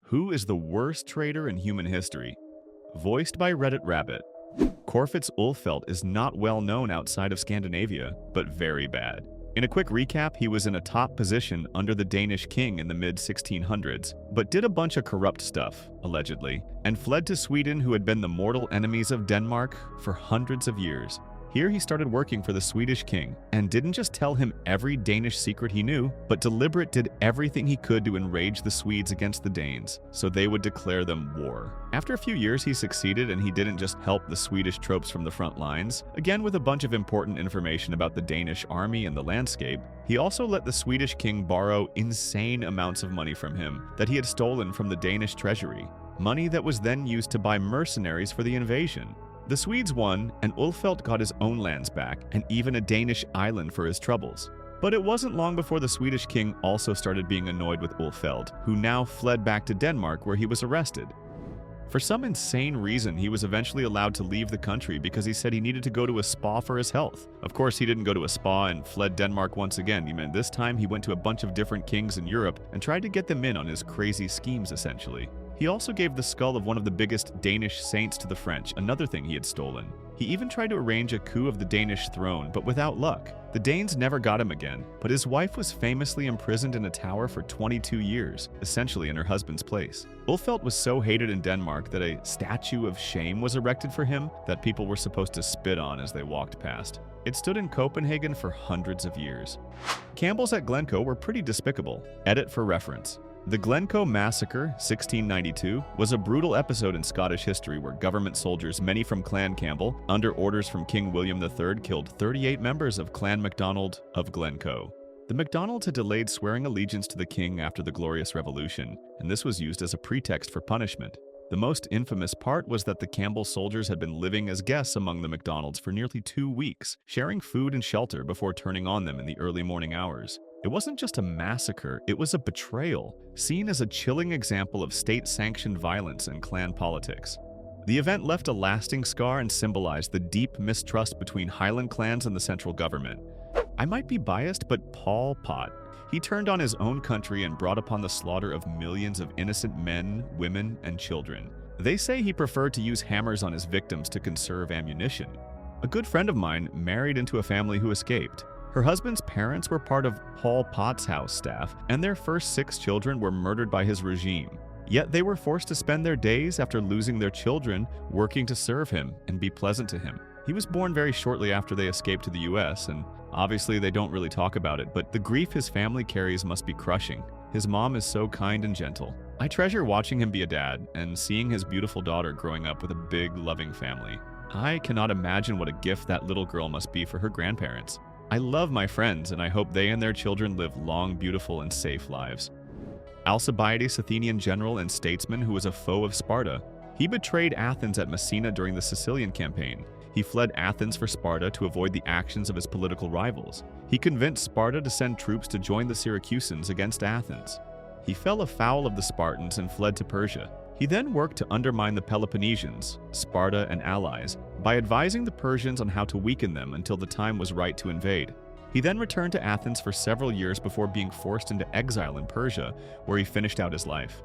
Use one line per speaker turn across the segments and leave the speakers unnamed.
Who is the worst traitor in human history? Voiced by Reddit Rabbit. Corfitz Ulfeldt is not well known outside of Scandinavia, but very bad. In a quick recap, he was in a top position under the Danish king in the mid-1600s, but did a bunch of corrupt stuff, allegedly, and fled to Sweden, who had been the mortal enemies of Denmark for hundreds of years. Here he started working for the Swedish king, and didn't just tell him every Danish secret he knew, but deliberate did everything he could to enrage the Swedes against the Danes, so they would declare them war. After a few years he succeeded, and he didn't just help the Swedish troops from the front lines, again with a bunch of important information about the Danish army and the landscape. He also let the Swedish king borrow insane amounts of money from him that he had stolen from the Danish treasury, money that was then used to buy mercenaries for the invasion. The Swedes won, and Ulfeldt got his own lands back, and even a Danish island for his troubles. But it wasn't long before the Swedish king also started being annoyed with Ulfeldt, who now fled back to Denmark, where he was arrested. For some insane reason, he was eventually allowed to leave the country because he said he needed to go to a spa for his health. Of course, he didn't go to a spa and fled Denmark once again. This time he went to a bunch of different kings in Europe and tried to get them in on his crazy schemes, essentially. He also gave the skull of one of the biggest Danish saints to the French, another thing he had stolen. He even tried to arrange a coup of the Danish throne, but without luck. The Danes never got him again, but his wife was famously imprisoned in a tower for 22 years, essentially in her husband's place. Ulfeldt was so hated in Denmark that a statue of shame was erected for him that people were supposed to spit on as they walked past. It stood in Copenhagen for hundreds of years. Campbells at Glencoe were pretty despicable. Edit for reference. The Glencoe Massacre, 1692, was a brutal episode in Scottish history where government soldiers, many from Clan Campbell, under orders from King William III, killed 38 members of Clan MacDonald of Glencoe. The MacDonalds had delayed swearing allegiance to the king after the Glorious Revolution, and this was used as a pretext for punishment. The most infamous part was that the Campbell soldiers had been living as guests among the MacDonalds for nearly 2 weeks, sharing food and shelter before turning on them in the early morning hours. It wasn't just a massacre, it was a betrayal, seen as a chilling example of state-sanctioned violence and clan politics. The event left a lasting scar and symbolized the deep mistrust between Highland clans and the central government. I might be biased, but Pol Pot, he turned on his own country and brought upon the slaughter of millions of innocent men, women, and children. They say he preferred to use hammers on his victims to conserve ammunition. A good friend of mine married into a family who escaped. Her husband's parents were part of Pol Pot's house staff, and their first 6 children were murdered by his regime. Yet they were forced to spend their days after losing their children working to serve him and be pleasant to him. He was born very shortly after they escaped to the US, and obviously they don't really talk about it, but the grief his family carries must be crushing. His mom is so kind and gentle. I treasure watching him be a dad and seeing his beautiful daughter growing up with a big, loving family. I cannot imagine what a gift that little girl must be for her grandparents. I love my friends, and I hope they and their children live long, beautiful, and safe lives. Alcibiades, Athenian general and statesman who was a foe of Sparta. He betrayed Athens at Messina during the Sicilian campaign. He fled Athens for Sparta to avoid the actions of his political rivals. He convinced Sparta to send troops to join the Syracusans against Athens. He fell afoul of the Spartans and fled to Persia. He then worked to undermine the Peloponnesians, Sparta and allies, by advising the Persians on how to weaken them until the time was right to invade. He then returned to Athens for several years before being forced into exile in Persia, where he finished out his life.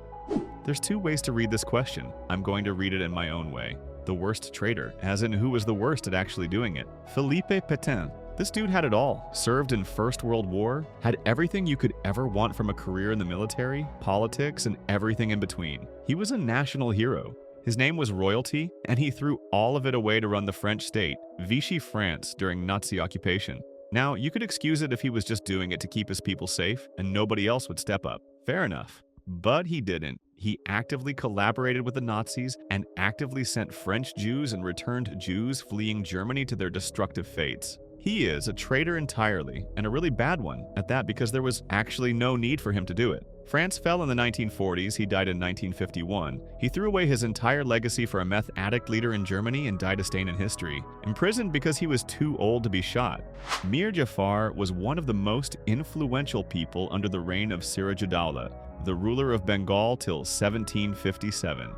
There's 2 ways to read this question. I'm going to read it in my own way. The worst traitor, as in who was the worst at actually doing it. Philippe Pétain. This dude had it all. Served in First World War, had everything you could ever want from a career in the military, politics, and everything in between. He was a national hero. His name was royalty, and he threw all of it away to run the French state, Vichy France, during Nazi occupation. Now, you could excuse it if he was just doing it to keep his people safe, and nobody else would step up. Fair enough. But he didn't. He actively collaborated with the Nazis and actively sent French Jews and returned Jews fleeing Germany to their destructive fates. He is a traitor entirely, and a really bad one at that, because there was actually no need for him to do it. France fell in the 1940s, he died in 1951. He threw away his entire legacy for a meth addict leader in Germany and died a stain in history. Imprisoned because he was too old to be shot. Mir Jafar was one of the most influential people under the reign of Siraj-ud-Dawla, the ruler of Bengal till 1757.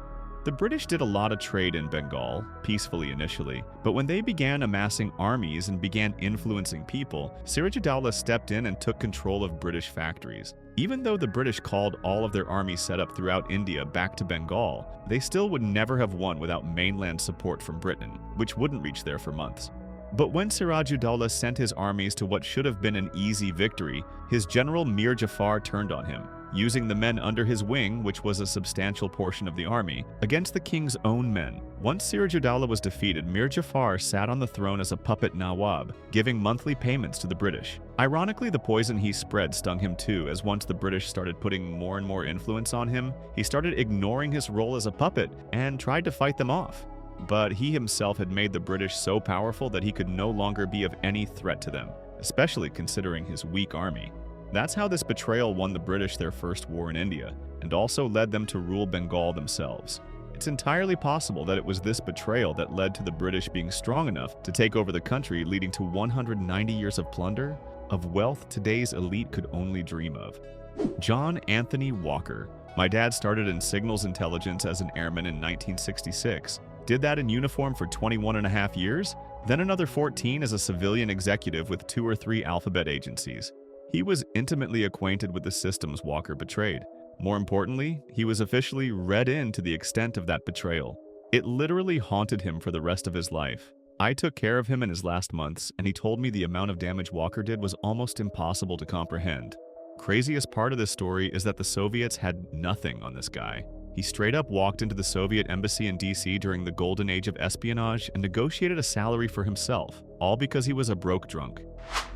The British did a lot of trade in Bengal, peacefully initially, but when they began amassing armies and began influencing people, Sirajudaulah stepped in and took control of British factories. Even though the British called all of their armies set up throughout India back to Bengal, they still would never have won without mainland support from Britain, which wouldn't reach there for months. But when Sirajudaulah sent his armies to what should have been an easy victory, his general Mir Jafar turned on him, using the men under his wing, which was a substantial portion of the army, against the king's own men. Once Sirajudaulah was defeated, Mir Jafar sat on the throne as a puppet Nawab, giving monthly payments to the British. Ironically, the poison he spread stung him too, as once the British started putting more and more influence on him, he started ignoring his role as a puppet and tried to fight them off. But he himself had made the British so powerful that he could no longer be of any threat to them, especially considering his weak army. That's how this betrayal won the British their first war in India, and also led them to rule Bengal themselves. It's entirely possible that it was this betrayal that led to the British being strong enough to take over the country, leading to 190 years of plunder, of wealth today's elite could only dream of. John Anthony Walker. My dad started in signals intelligence as an airman in 1966. Did that in uniform for 21.5 years, then another 14 as a civilian executive with 2 or 3 alphabet agencies. He was intimately acquainted with the systems Walker betrayed. More importantly, he was officially read in to the extent of that betrayal. It literally haunted him for the rest of his life. I took care of him in his last months, and he told me the amount of damage Walker did was almost impossible to comprehend. Craziest part of this story is that the Soviets had nothing on this guy. He straight up walked into the Soviet embassy in DC during the golden age of espionage and negotiated a salary for himself, all because he was a broke drunk.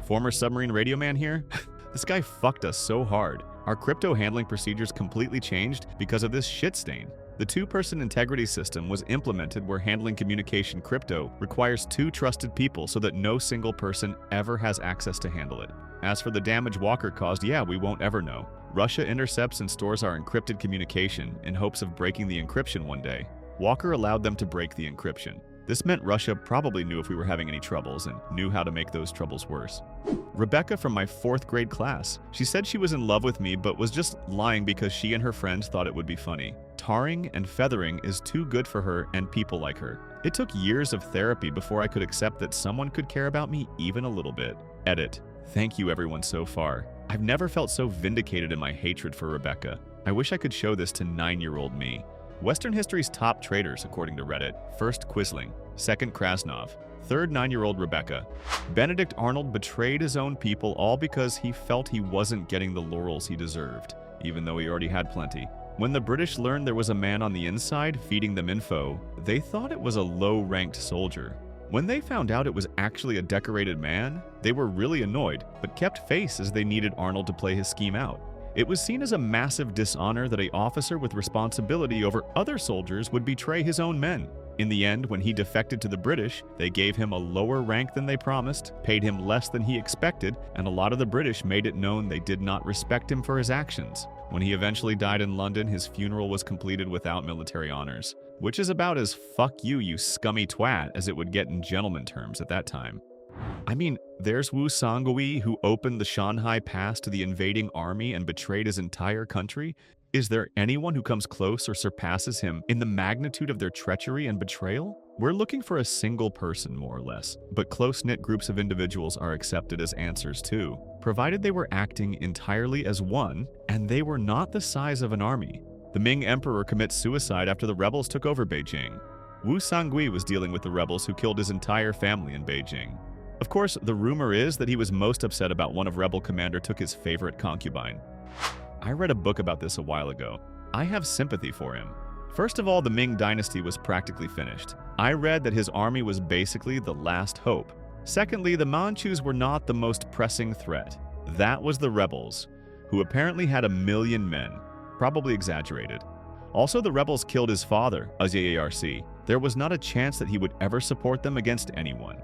Former submarine radio man here? This guy fucked us so hard. Our crypto handling procedures completely changed because of this shit stain. The 2-person integrity system was implemented where handling communication crypto requires 2 trusted people so that no single person ever has access to handle it. As for the damage Walker caused, yeah, we won't ever know. Russia intercepts and stores our encrypted communication in hopes of breaking the encryption one day. Walker allowed them to break the encryption. This meant Russia probably knew if we were having any troubles and knew how to make those troubles worse. Rebecca from my 4th grade class. She said she was in love with me but was just lying because she and her friends thought it would be funny. Tarring and feathering is too good for her and people like her. It took years of therapy before I could accept that someone could care about me even a little bit. Edit. Thank you everyone so far. I've never felt so vindicated in my hatred for Rebecca. I wish I could show this to 9-year-old me. Western history's top traitors, according to Reddit. 1st, Quisling. 2nd, Krasnov. 3rd, 9-year-old Rebecca. Benedict Arnold betrayed his own people all because he felt he wasn't getting the laurels he deserved, even though he already had plenty. When the British learned there was a man on the inside feeding them info, they thought it was a low-ranked soldier. When they found out it was actually a decorated man, they were really annoyed, but kept face as they needed Arnold to play his scheme out. It was seen as a massive dishonor that an officer with responsibility over other soldiers would betray his own men. In the end, when he defected to the British, they gave him a lower rank than they promised, paid him less than he expected, and a lot of the British made it known they did not respect him for his actions. When he eventually died in London, his funeral was completed without military honors, which is about as "fuck you, you scummy twat" as it would get in gentleman terms at that time. I mean, there's Wu Sangui, who opened the Shanghai Pass to the invading army and betrayed his entire country. Is there anyone who comes close or surpasses him in the magnitude of their treachery and betrayal? We're looking for a single person, more or less, but close-knit groups of individuals are accepted as answers too, provided they were acting entirely as one, and they were not the size of an army. The Ming Emperor commits suicide after the rebels took over Beijing. Wu Sangui was dealing with the rebels who killed his entire family in Beijing. Of course, the rumor is that he was most upset about one of rebel commander took his favorite concubine. I read a book about this a while ago. I have sympathy for him. First of all, the Ming dynasty was practically finished. I read that his army was basically the last hope. Secondly, the Manchus were not the most pressing threat. That was the rebels, who apparently had 1 million men, probably exaggerated. Also, the rebels killed his father, Azarc. There was not a chance that he would ever support them against anyone.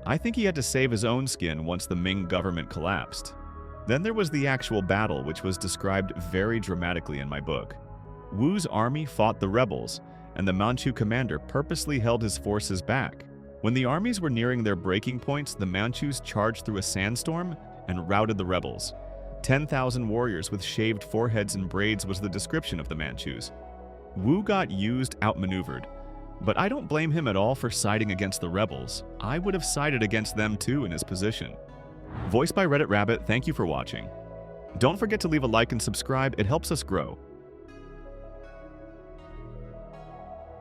I think he had to save his own skin once the Ming government collapsed. Then there was the actual battle, which was described very dramatically in my book. Wu's army fought the rebels, and the Manchu commander purposely held his forces back. When the armies were nearing their breaking points, the Manchus charged through a sandstorm and routed the rebels. 10,000 warriors with shaved foreheads and braids was the description of the Manchus. Wu got used outmaneuvered, but I don't blame him at all for siding against the rebels. I would have sided against them too in his position. Voiced by Reddit Rabbit, thank you for watching. Don't forget to leave a like and subscribe, it helps us grow.